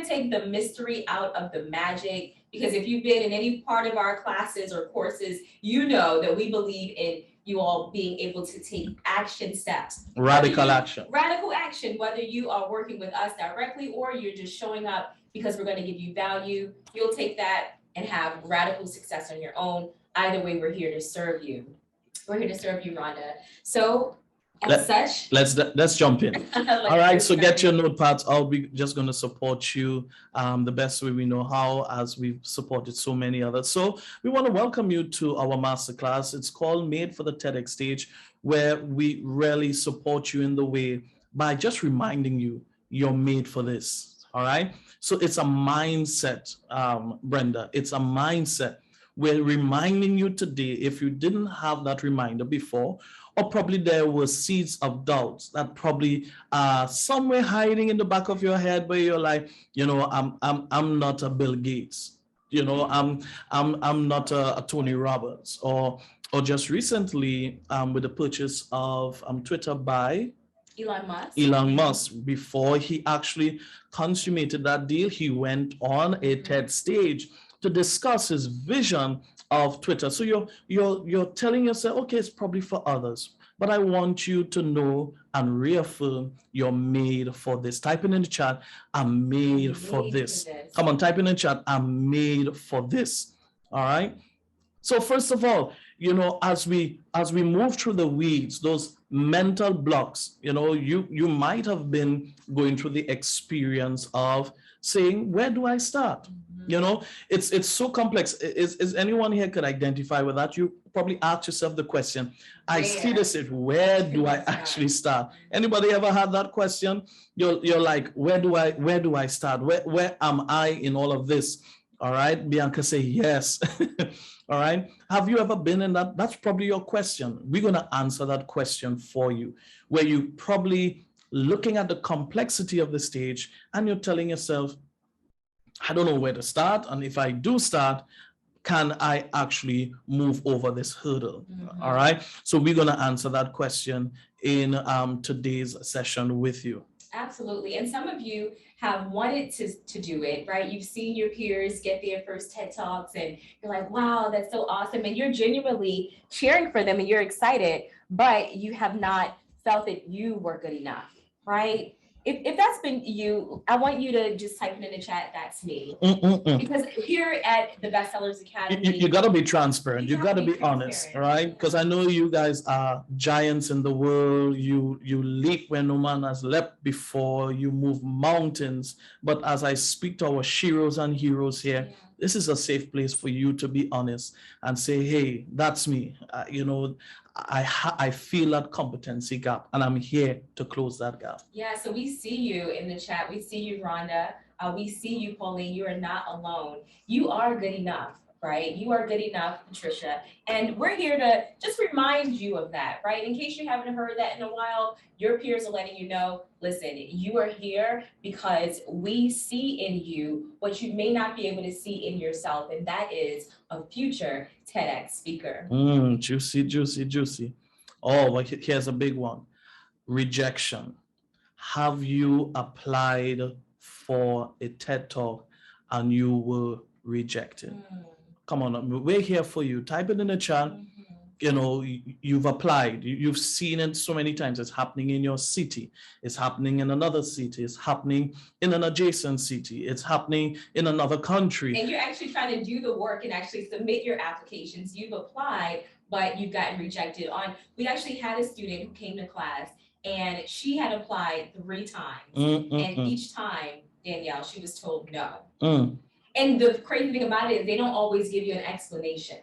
take the mystery out of the magic, because if you've been in any part of our classes or courses, you know that we believe in you all being able to take action steps. Radical action. Radical action, whether you are working with us directly or you're just showing up because we're going to give you value, you'll take that and have radical success on your own. Either way, we're here to serve you. We're here to serve you, Rhonda. So let's jump in. All right, so get your notepads. I'll be just going to support you the best way we know how, as we've supported so many others. So we want to welcome you to our masterclass. It's called Made for the TEDx Stage, where we really support you in the way by just reminding you you're made for this. All right, so it's a mindset, Brenda. It's a mindset. We're reminding you today, if you didn't have that reminder before, or probably there were seeds of doubts that probably are somewhere hiding in the back of your head, where you're like, I'm not a Bill Gates, I'm not a Tony Roberts, or just recently with the purchase of Twitter by Elon Musk. Before he actually consummated that deal, he went on a TED stage to discuss his vision of Twitter. So you're telling yourself, okay, it's probably for others, but I want you to know and reaffirm you're made for this. Type in the chat, I'm made for this. Come on, type in the chat, I'm made for this. All right. So first of all, as we move through the weeds, those mental blocks, you might have been going through the experience of saying, where do I start? It's so complex. Is anyone here could identify with that? You probably ask yourself the question, I see this, where do I actually start? Anybody ever had that question? You're like, where do I start? Where am I in all of this? All right, Bianca say yes. All right, have you ever been in that? That's probably your question. We're going to answer that question for you, where you probably looking at the complexity of the stage and you're telling yourself, I don't know where to start. And if I do start, can I actually move over this hurdle? Mm-hmm. All right. So we're going to answer that question in today's session with you. Absolutely. And some of you have wanted to do it, right? You've seen your peers get their first TED Talks and you're like, wow, that's so awesome. And you're genuinely cheering for them and you're excited, but you have not felt that you were good enough, right? If that's been you, I want you to just type it in the chat, that's me. Because here at the Bestsellers Academy, you got to be transparent. You got to be honest, right? Because I know you guys are giants in the world. You leap where no man has leapt before. You move mountains. But as I speak to our sheroes and heroes here, this is a safe place for you to be honest and say, hey, that's me. I feel that competency gap and I'm here to close that gap. Yeah, so we see you in the chat. We see you, Rhonda. We see you, Pauline. You are not alone. You are good enough, right? You are good enough, Patricia. And we're here to just remind you of that, right? In case you haven't heard that in a while, your peers are letting you know, listen, you are here because we see in you what you may not be able to see in yourself. And that is a future TEDx speaker. Juicy, juicy, juicy. Oh, well, here's a big one. Rejection. Have you applied for a TED Talk and you were rejected? Come on, we're here for you. Type it in the chat. You've applied. You've seen it so many times. It's happening in your city. It's happening in another city. It's happening in an adjacent city. It's happening in another country. And you're actually trying to do the work and actually submit your applications. You've applied, but you've gotten rejected on. We actually had a student who came to class and she had applied 3 times. And each time, Danielle, she was told no. And the crazy thing about it is they don't always give you an explanation.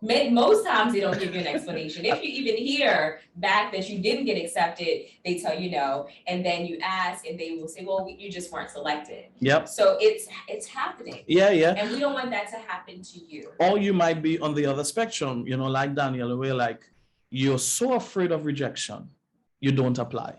Most times they don't give you an explanation. If you even hear back that you didn't get accepted, they tell you no. And then you ask and they will say, well, you just weren't selected. Yep. So it's happening. Yeah. And we don't want that to happen to you. Or you might be on the other spectrum, like Daniel, where like you're so afraid of rejection, you don't apply.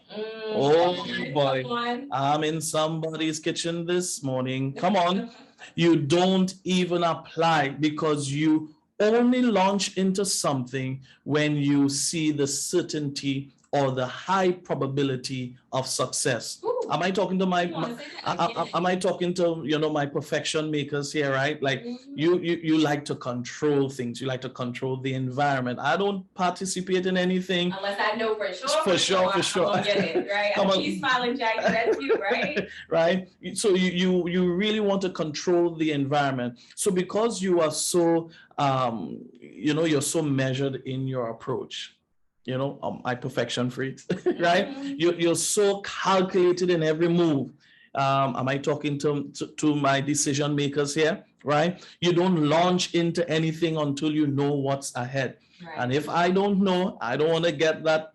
Oh boy, I'm in somebody's kitchen this morning. Come on. You don't even apply because you only launch into something when you see the certainty or the high probability of success. Ooh. Am I talking to You wanna say that again. am I talking to, you know, my perfection makers here, right? Like you like to control things. You like to control the environment. I don't participate in anything unless I know for sure. For sure. I'm gonna get it, right? Come on. You smiling, Jackie. That's you, right? Right. So you really want to control the environment. So because you are so you know, you're so measured in your approach, you know, my perfection freaks, right? You're so calculated in every move. Am I talking to my decision makers here? Right? You don't launch into anything until you know what's ahead. Right. And if I don't know, I don't want to get that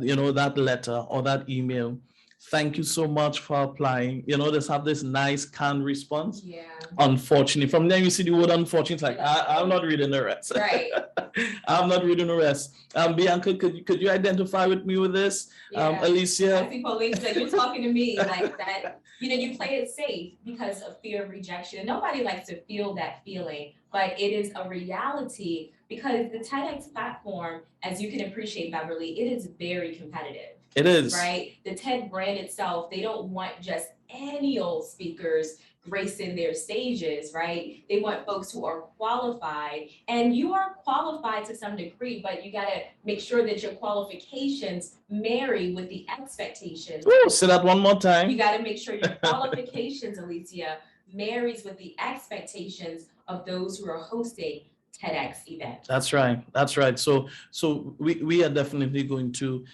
you know, that letter or that email. Thank you so much for applying. You know, just have this nice canned response. Yeah. Unfortunately, from there you see the word unfortunately. It's like I'm not reading the rest. Right. I'm not reading the rest. Bianca, could you identify with me with this? Yeah. Alicia. I see police that you're talking to me like that. You know, you play it safe because of fear of rejection. Nobody likes to feel that feeling, but it is a reality because the TEDx platform, as you can appreciate, Beverly, it is very competitive. It is. Right? The TED brand itself, they don't want just any old speakers gracing their stages, right? They want folks who are qualified, and you are qualified to some degree, but you got to make sure that your qualifications marry with the expectations. Oh, say that one more time. You got to make sure your qualifications, Alicia, marries with the expectations of those who are hosting TEDx event. That's right. That's right. So we are definitely going to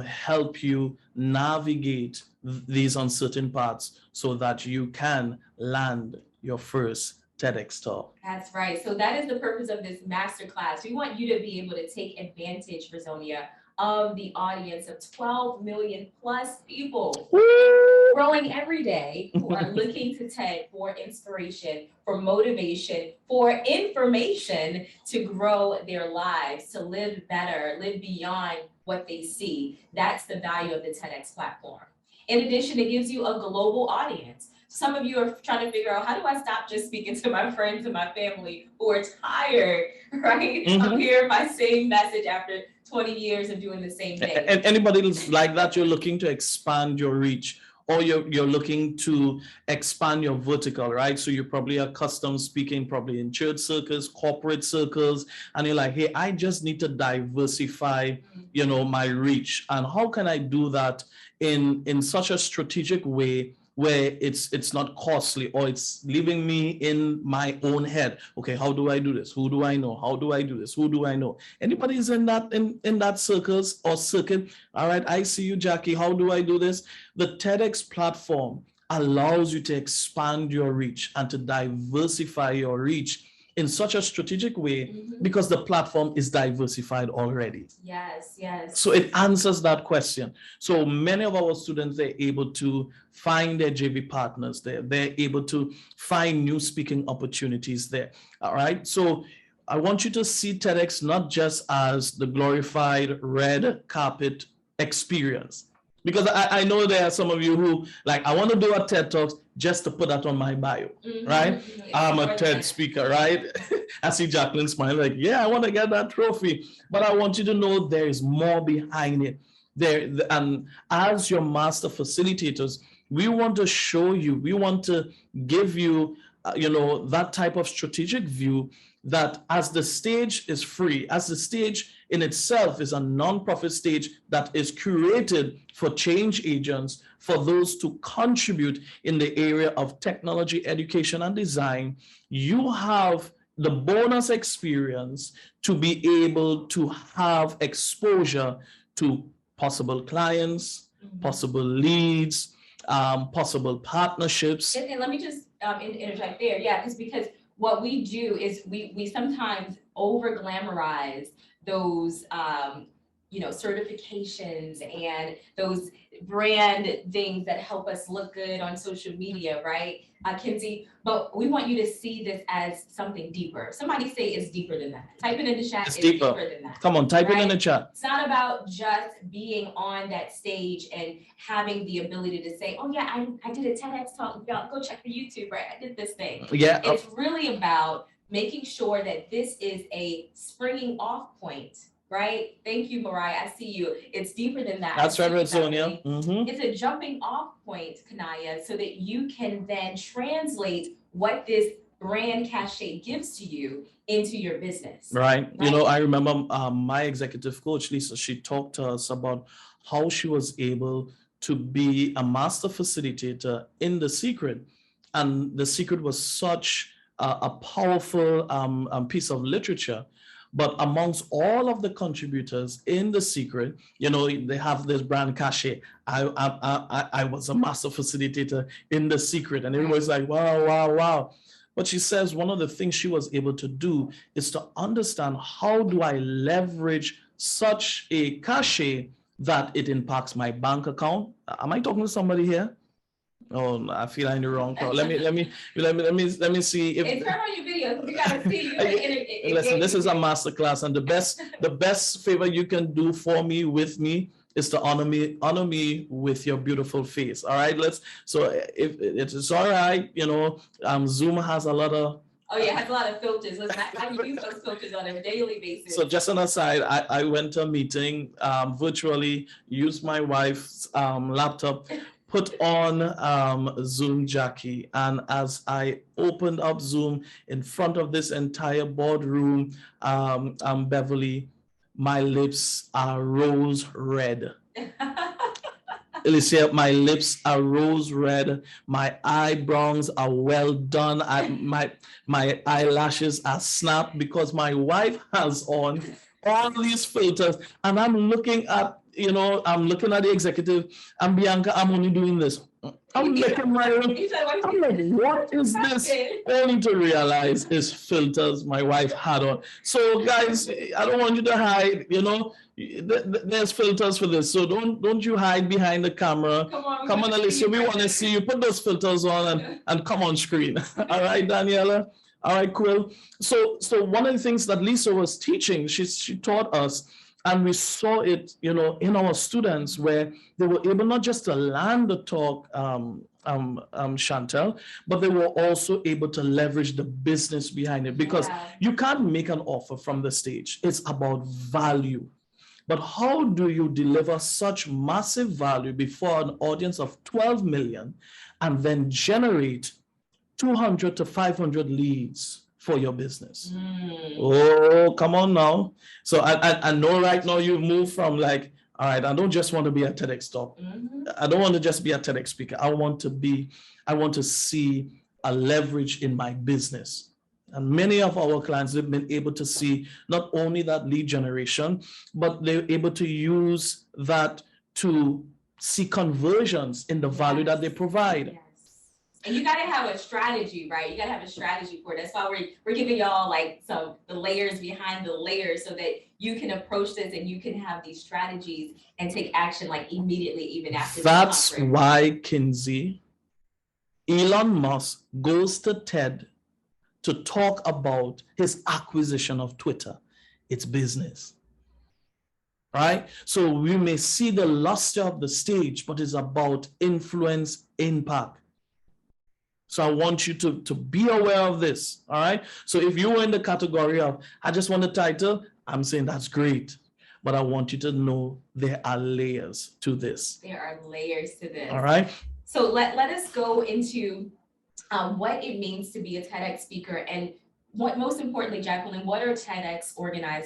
help you navigate these uncertain paths so that you can land your first TEDx talk. That's right. So that is the purpose of this masterclass. We want you to be able to take advantage, Rosonia, of the audience of 12 million plus people growing every day who are looking to TED for inspiration, for motivation, for information to grow their lives, to live better, live beyond what they see. That's the value of the TEDx platform. In addition, it gives you a global audience. Some of you are trying to figure out, how do I stop just speaking to my friends and my family who are tired, right? Of hearing my same message after 20 years of doing the same thing. And anybody like that, you're looking to expand your reach, or you're looking to expand your vertical, right? So you're probably accustomed speaking probably in church circles, corporate circles, and you're like, hey, I just need to diversify, you know, my reach. And how can I do that in such a strategic way where it's not costly, or it's leaving me in my own head? Okay, how do I do this? Who do I know? How do I do this? Who do I know? Anybody's in that circles or circuit? All right, I see you, Jackie. How do I do this? The TEDx platform allows you to expand your reach and to diversify your reach in such a strategic way because the platform is diversified already. Yes, yes. So it answers that question. So many of our students, they're able to find their JV partners there. They're able to find new speaking opportunities there. All right. So I want you to see TEDx not just as the glorified red carpet experience. Because I know there are some of you who like, I want to do a TED Talk just to put that on my bio, right? I'm a TED speaker, right? I see Jacqueline smiling like, yeah, I want to get that trophy. But I want you to know there is more behind it. And as your master facilitators, we want to show you, we want to give you, you know, that type of strategic view that as the stage is free, as the stage in itself is a non-profit stage that is curated for change agents, for those to contribute in the area of technology, education, and design, you have the bonus experience to be able to have exposure to possible clients, possible leads, possible partnerships. And let me just interject there. Yeah, because what we do is we sometimes over glamorize those you know, certifications and those brand things that help us look good on social media, right, Kinsey? But we want you to see this as something deeper. Somebody say it's deeper than that. Type it in the chat. It's deeper than that. Come on, type it in the chat. It's not about just being on that stage and having the ability to say, oh yeah, I did a TEDx talk. Y'all go check the YouTube, right? I did this thing. Yeah. It's really about making sure that this is a springing off point, right? Thank you, Mariah. I see you. It's deeper than that. That's right, Sonia. It's a jumping off point, Kanaya, so that you can then translate what this brand cachet gives to you into your business. Right. You know, I remember my executive coach, Lisa, she talked to us about how she was able to be a master facilitator in The Secret. And The Secret was such a powerful piece of literature. But amongst all of the contributors in The Secret, you know, they have this brand cachet. I was a master facilitator in The Secret. And everybody's like, wow, wow, wow. But she says one of the things she was able to do is to understand, how do I leverage such a cachet that it impacts my bank account? Am I talking to somebody here? Oh, I feel I'm in the wrong crowd. Let me see if it's turn on your video. We gotta see you. Listen, this is a masterclass, and the best favor you can do for me, with me, is to honor me with your beautiful face. All right, so if it's all right, you know, Zoom has a lot of. Oh yeah, it has a lot of filters. Listen, I use those filters on a daily basis. So just an aside, I went to a meeting virtually, used my wife's laptop, put on Zoom, Jackie, and as I opened up Zoom in front of this entire boardroom, Beverly, my lips are rose red. Alicia, my lips are rose red. My eyebrows are well done. My eyelashes are snapped because my wife has on all these filters, and I'm looking at, you know, I'm looking at the executive, and Bianca, I'm only doing this. I'm looking my I'm like, what is this? Only to realize is filters my wife had on. So guys, I don't want you to hide, you know, there's filters for this. So don't you hide behind the camera. Come on, Alicia, we want to see you. Put those filters on and come on screen. All right, Daniela. All right, cool. So one of the things that Lisa was teaching, she taught us, and we saw it, you know, in our students, where they were able not just to land the talk, Chantel, but they were also able to leverage the business behind it, because you can't make an offer from the stage. It's about value. But how do you deliver such massive value before an audience of 12 million and then generate 200 to 500 leads for your business? Oh, come on now. So I know right now you've moved from like, all right, I don't just want to be a TEDx talk. I don't want to just be a TEDx speaker. I want to see a leverage in my business. And many of our clients have been able to see not only that lead generation, but they're able to use that to see conversions in the value that they provide. And you got to have a strategy, right? You got to have a strategy for it. That's why we're giving y'all like the layers behind the layers, so that you can approach this and you can have these strategies and take action like immediately, even after. That's why, Kinsey, Elon Musk goes to TED to talk about his acquisition of Twitter. It's business. Right? So we may see the luster of the stage, but it's about influence, impact. So I want you to be aware of this, all right? So if you were in the category of, I just want a title, I'm saying that's great. But I want you to know there are layers to this. There are layers to this. All right? So let us go into what it means to be a TEDx speaker, and what, most importantly, Jacqueline, what are TEDx organizers